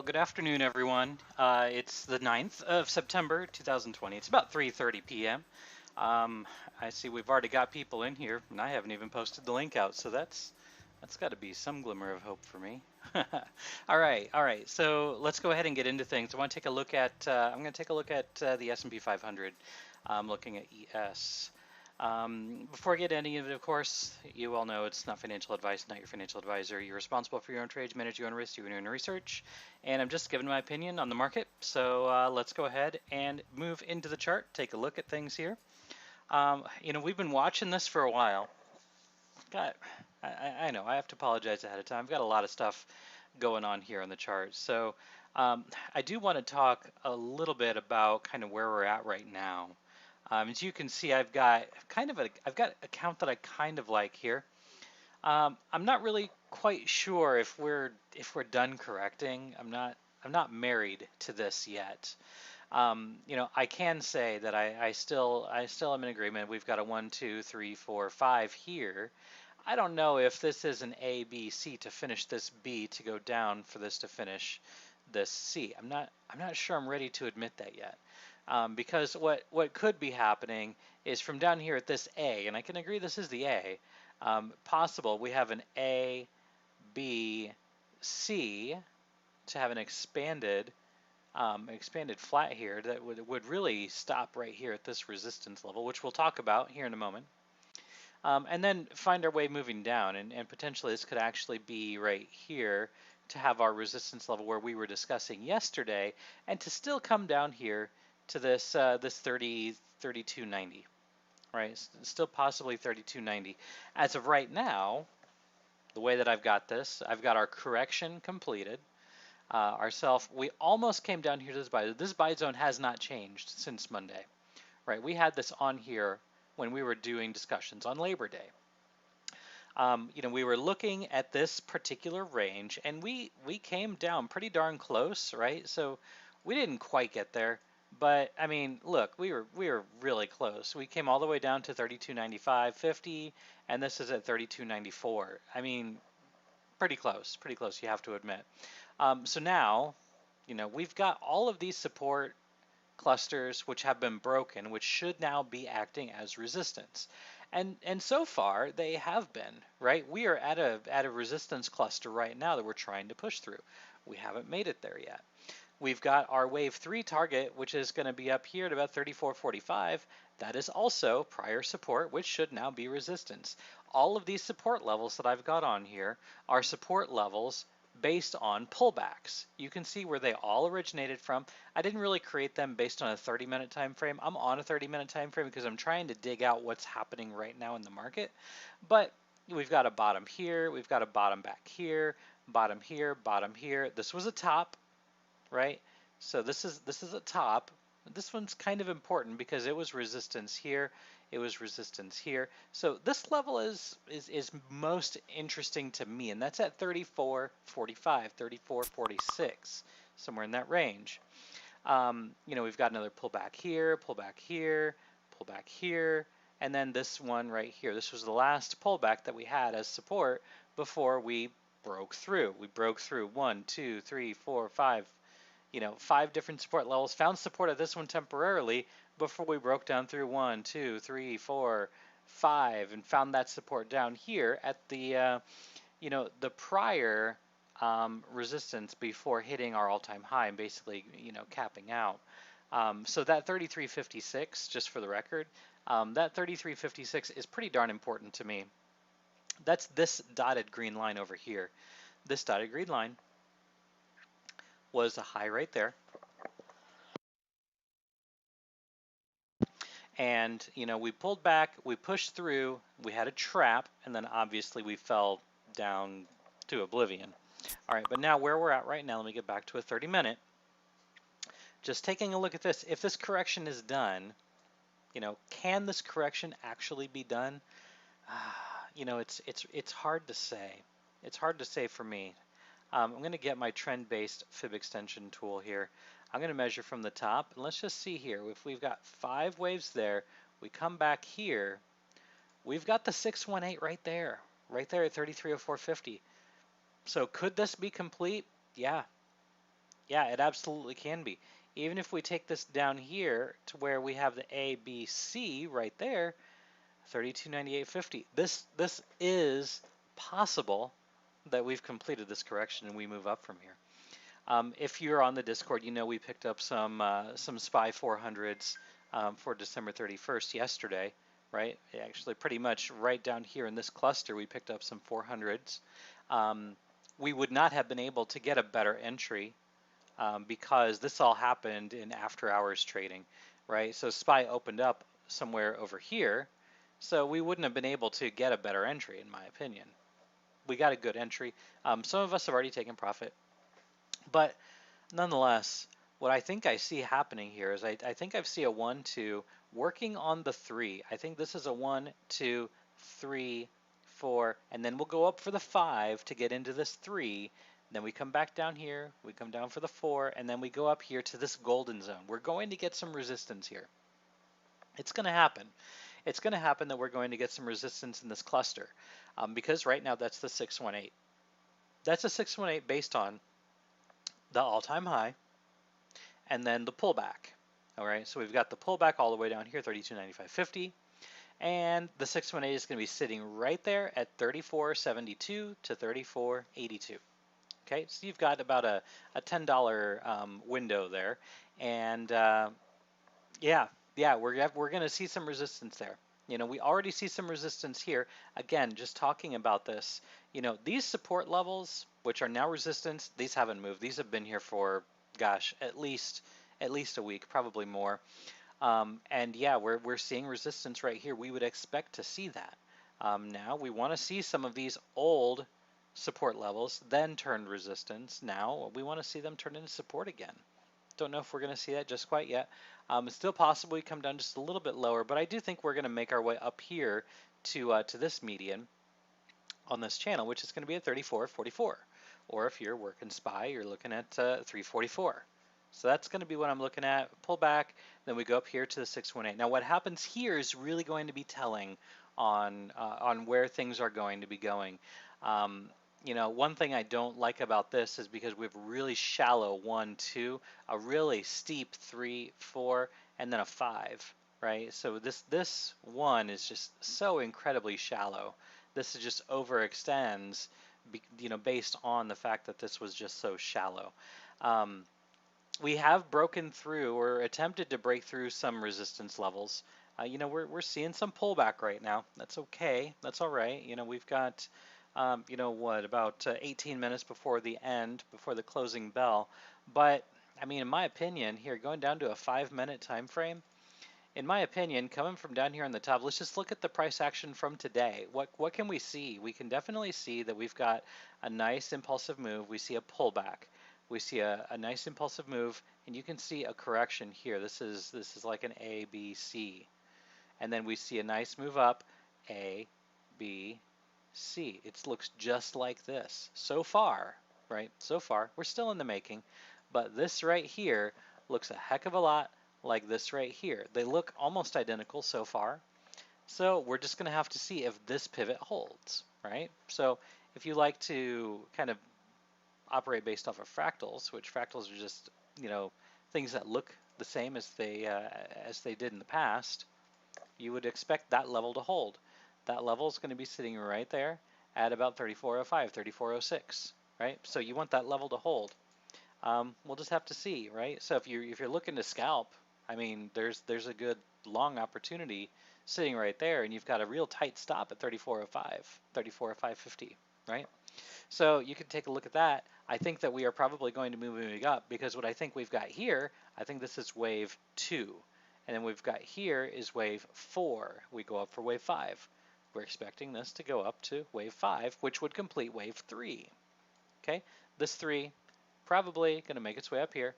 Good afternoon, everyone. It's the 9th of September, 2020. It's about 3:30 p.m. I see we've already got people in here, and I haven't even posted the link out, so that's got to be some glimmer of hope for me. All right. So let's go ahead and get into things. I want to take a look at. I'm going to take a look at the S&P 500. I'm looking at ES. Before I get any of it, of course, you all know it's not financial advice, not your financial advisor. You're responsible for your own trades, manage your own risks, do your own research, and I'm just giving my opinion on the market. So let's go ahead and move into the chart, take a look at things here. We've been watching this for a while. Got, I know, I have to apologize ahead of time. I've got a lot of stuff going on here on the chart. So I do want to talk a little bit about kind of where we're at right now. As you can see, I've got a count that I kind of like here. I'm not really quite sure if we're done correcting. I'm not married to this yet. I can say that I still am in agreement. We've got a 1, 2, 3, 4, 5 here. I don't know if this is an A, B, C to finish this B to go down for this to finish this C. I'm not sure I'm ready to admit that yet. Because what could be happening is from down here at this A, and I can agree this is the A, possible we have an A, B, C to have an expanded flat here that would really stop right here at this resistance level, which we'll talk about here in a moment. And then find our way moving down, and potentially this could actually be right here to have our resistance level where we were discussing yesterday, and to still come down here to this 32.90, right? Still possibly 32.90. As of right now, the way that I've got this, I've got our correction completed. We almost came down here to this buy. This buy zone has not changed since Monday, right? We had this on here when we were doing discussions on Labor Day. We were looking at this particular range, and we came down pretty darn close, right? So we didn't quite get there, but I mean, look, we were really close. We came all the way down to 32.95.50, and this is at 32.94. I mean, pretty close, you have to admit. So now, we've got all of these support clusters which have been broken, which should now be acting as resistance. And so far they have been, right? We are at a resistance cluster right now that we're trying to push through. We haven't made it there yet. We've got our wave 3 target, which is going to be up here at about 34.45. That is also prior support, which should now be resistance. All of these support levels that I've got on here are support levels based on pullbacks. You can see where they all originated from. I didn't really create them based on a 30-minute time frame. I'm on a 30-minute time frame because I'm trying to dig out what's happening right now in the market. But we've got a bottom here, we've got a bottom back here, bottom here, bottom here. This was a top, right? So this is a top. This one's kind of important because it was resistance here, it was resistance here. So this level is most interesting to me, and that's at 34.45, 34.46, somewhere in that range. We've got another pullback here, pullback here, pullback here, and then this one right here. This was the last pullback that we had as support before we broke through. We broke through 1, 2, 3, 4, 5. 5 different support levels, found support at this one temporarily before we broke down through 1, 2, 3, 4, 5, and found that support down here at the, the prior resistance before hitting our all-time high and basically, capping out. So that 33.56, just for the record, that 33.56 is pretty darn important to me. That's this dotted green line over here. This dotted green line was a high right there. And, we pulled back, we pushed through, we had a trap, and then obviously we fell down to oblivion. All right, but now where we're at right now, let me get back to a 30-minute. Just taking a look at this, if this correction is done, can this correction actually be done? It's hard to say. It's hard to say for me. I'm going to get my trend-based fib extension tool here. I'm going to measure from the top, and let's just see here. If we've got 5 waves there, we come back here, we've got the 618 right there at 33.0450. So could this be complete? Yeah. Yeah, it absolutely can be. Even if we take this down here to where we have the A, B, C right there, 32.9850. This is possible that we've completed this correction and we move up from here. If you're on the Discord, you know we picked up some SPY 400s for December 31st yesterday, right? Actually, pretty much right down here in this cluster, we picked up some 400s. Um, we would not have been able to get a better entry because this all happened in after hours trading, right? So SPY opened up somewhere over here, so we wouldn't have been able to get a better entry, in my opinion. We got a good entry. Some of us have already taken profit, but nonetheless, what I think I see happening here is I think I see a 1, 2 working on the 3. I think this is a 1, 2, 3, 4, and then we'll go up for the 5 to get into this 3. Then we come back down here, we come down for the 4, and then we go up here to this golden zone. We're going to get some resistance here. It's going to happen. It's going to happen that we're going to get some resistance in this cluster because right now that's the 618. That's a 618 based on the all-time high and then the pullback. All right, so we've got the pullback all the way down here, 32.9550, and the 618 is going to be sitting right there at 34.72 to 34.82. Okay, so you've got about a $10 window there, and yeah, we're going to see some resistance there. You know, we already see some resistance here. Again, just talking about this, you know, these support levels, which are now resistance, these haven't moved. These have been here for, gosh, at least a week, probably more. And yeah, we're seeing resistance right here. We would expect to see that. Now we want to see some of these old support levels then turn resistance. Now we want to see them turn into support again. Don't know if we're going to see that just quite yet. It's still possible we come down just a little bit lower, but I do think we're going to make our way up here to this median on this channel, which is going to be at 34.44. Or if you're working SPY, you're looking at 344. So that's going to be what I'm looking at. Pull back, then we go up here to the 618. Now what happens here is really going to be telling on where things are going to be going. You know, one thing I don't like about this is because we have really shallow 1, 2, a really steep 3, 4, and then a 5, right? So this one is just so incredibly shallow. This is just overextends, you know, based on the fact that this was just so shallow. We have broken through or attempted to break through some resistance levels. You know, we're seeing some pullback right now. That's okay. That's all right. You know, we've got, you know, what, about 18 minutes before the end, before the closing bell. But I mean, in my opinion, here going down to a 5-minute time frame, in my opinion, coming from down here on the top, let's just look at the price action from today. What can we see? We can definitely see that we've got a nice impulsive move. We see a pullback. We see a nice impulsive move, and you can see a correction here. This is like an A, B, C. And then we see a nice move up, A, B, C. It looks just like this so far, right? So far, we're still in the making, but this right here looks a heck of a lot like this right here. They look almost identical so far. So we're just going to have to see if this pivot holds, right? So if you like to kind of operate based off of fractals, which fractals are just, you know, things that look the same as they did in the past, you would expect that level to hold. That level is going to be sitting right there at about 34.05, 34.06, right? So you want that level to hold. We'll just have to see, right? So if you're looking to scalp, I mean, there's a good long opportunity sitting right there, and you've got a real tight stop at 34.05, 34.0550, right? So you can take a look at that. I think that we are probably going to be moving up because what I think we've got here, I think this is wave 2. And then we've got here is wave 4. We go up for wave 5. We're expecting this to go up to wave 5, which would complete wave 3. Okay, this 3 probably going to make its way up here,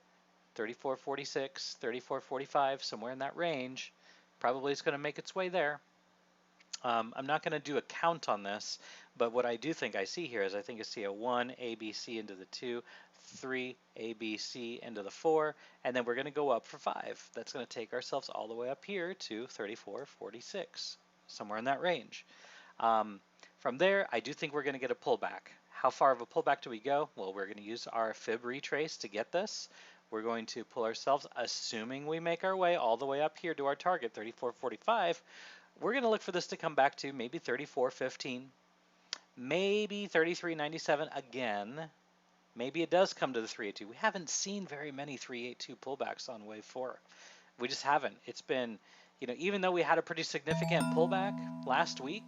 34.46, 34.45, somewhere in that range. Probably it's going to make its way there. I'm not going to do a count on this, but what I do think I see here is I think I see a 1 ABC into the 2, 3 ABC into the 4, and then we're going to go up for 5. That's going to take ourselves all the way up here to 34.46, somewhere in that range. From there, I do think we're going to get a pullback. how far of a pullback do we go? Well, we're going to use our fib retrace to get this. We're going to pull ourselves, assuming we make our way all the way up here to our target, 34.45. We're going to look for this to come back to maybe 34.15, maybe 33.97 again. Maybe it does come to the 382. We haven't seen very many 382 pullbacks on wave 4. We just haven't. It's been, even though we had a pretty significant pullback last week,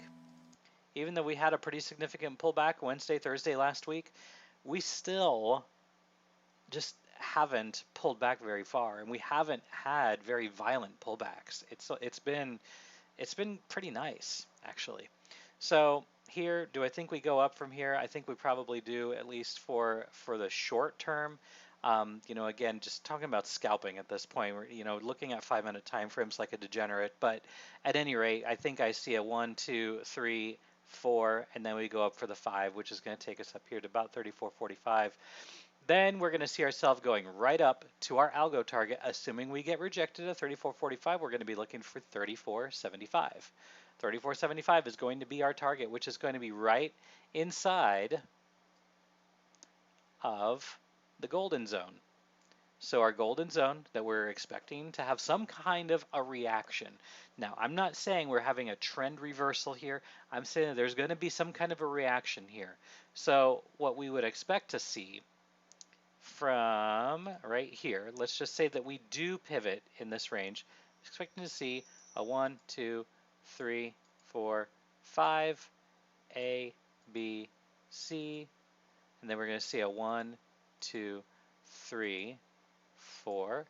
even though we had a pretty significant pullback Wednesday, Thursday last week, we still just haven't pulled back very far, and we haven't had very violent pullbacks. It's been pretty nice, actually. So here, do I think we go up from here? I think we probably do, at least for the short term. Again, just talking about scalping at this point, looking at 5-minute time frames like a degenerate. But at any rate, I think I see a 1, 2, 3, 4, and then we go up for the 5, which is going to take us up here to about 34.45. Then we're going to see ourselves going right up to our algo target, assuming we get rejected at 34.45. We're going to be looking for 34.75. 34.75 is going to be our target, which is going to be right inside of the golden zone. So our golden zone that we're expecting to have some kind of a reaction. Now, I'm not saying we're having a trend reversal here. I'm saying that there's going to be some kind of a reaction here. So what we would expect to see from right here, let's just say that we do pivot in this range, expecting to see a 1, 2, 3, 4, 5, A, B, C, and then we're going to see a 1, 2, 3, 4,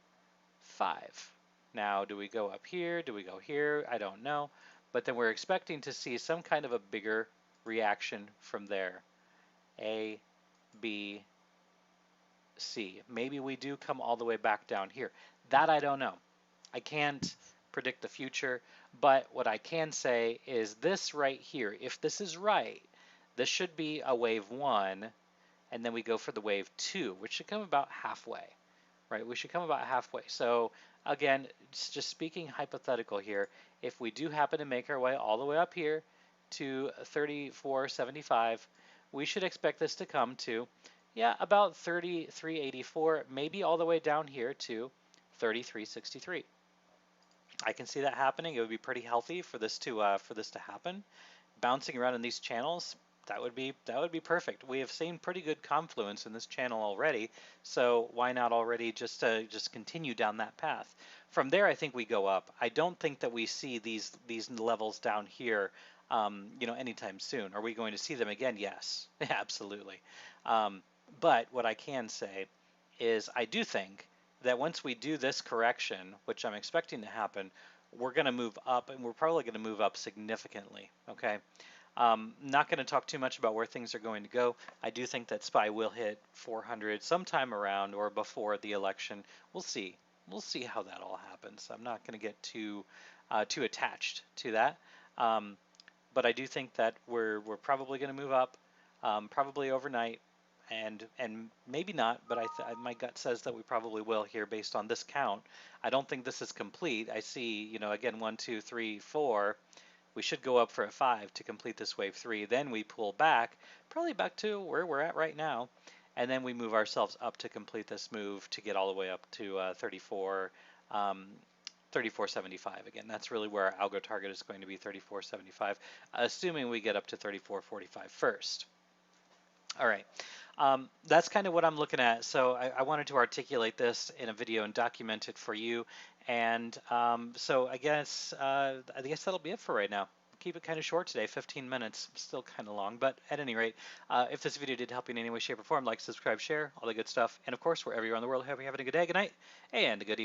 5. Now, do we go up here? Do we go here? I don't know. But then we're expecting to see some kind of a bigger reaction from there. A, B, C. Maybe we do come all the way back down here. That I don't know. I can't predict the future, but what I can say is this right here. If this is right, this should be a wave 1, and then we go for the wave 2, which should come about halfway, right? We should come about halfway. So again, just speaking hypothetical here, if we do happen to make our way all the way up here to 34.75, we should expect this to come to, about 33.84, maybe all the way down here to 33.63. I can see that happening. It would be pretty healthy for this to happen. Bouncing around in these channels, that would be perfect. We have seen pretty good confluence in this channel already, so why not already just continue down that path? From there, I think we go up. I don't think that we see these levels down here, anytime soon. Are we going to see them again? Yes, absolutely. But what I can say is I do think that once we do this correction, which I'm expecting to happen, we're going to move up, and we're probably going to move up significantly, okay? Not going to talk too much about where things are going to go. I do think that SPY will hit 400 sometime around or before the election. We'll see. We'll see how that all happens. I'm not going to get too attached to that. But I do think that we're probably going to move up, probably overnight. And maybe not, but my gut says that we probably will here based on this count. I don't think this is complete. I see, again, 1, 2, 3, 4. We should go up for a 5 to complete this wave 3. Then we pull back, probably back to where we're at right now, and then we move ourselves up to complete this move to get all the way up to 34.75. Again, that's really where our algo target is going to be, 34.75, assuming we get up to 34.45 first. All right, that's kind of what I'm looking at. So I wanted to articulate this in a video and document it for you. And so I guess that'll be it for right now. Keep it kind of short today, 15 minutes, still kind of long. But at any rate, if this video did help you in any way, shape, or form, like, subscribe, share, all the good stuff. And of course, wherever you are in the world, hope you're having a good day, good night, and a good evening.